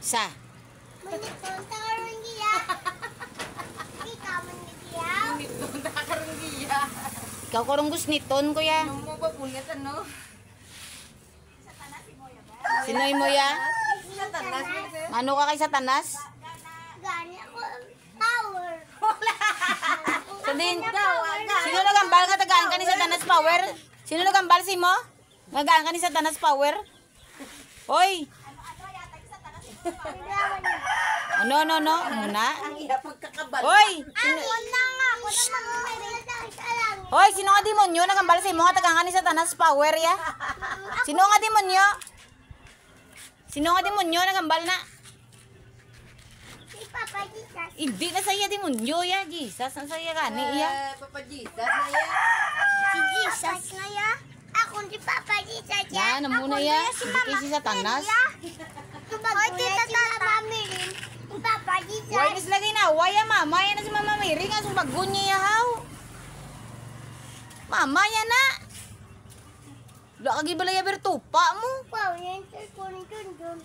Sa. Maniton takarong giya. Ikaw manigiya. Niton takarong giya. Ikaw karong gusniton, kuya. Ano mo ba punit ano? Sinoy mo ya? Sa tanas mo sir. Mano ka kay Satanas? Gani ako power. Sabihin, sino nagambal nga tagaan ka ni Satanas power? Sino nagambal si mo? Nagaan ka ni Satanas power? Hoy! Ano? Muna? Ang iya pagkakabal. Hoy! Ako na nga. Ako na mamamilita sa langit. Hoy, sino nga demonyo nagambal si mo nga tagaan ka ni Satanas power ya? Sino nga demonyo? Sino nga demonyo nagambal na? Si Papa Jesus. Hindi na saya demonyo ya, Jesus. Ang saya gani iya. Papa Jesus na iya. Si Jesus na ya. Ako si Papa Jesus ya. Yan, muna ya. Hindi si Satanas. Hoy, tita tata. Si Papa Jesus. Why nis lagi na? Why ya mama? Yan na si Mama Mary nga sumbag niya yahaw. Mama yan na. Wala kagi balaya bertupa mo. Wow, yan sa kunin dun.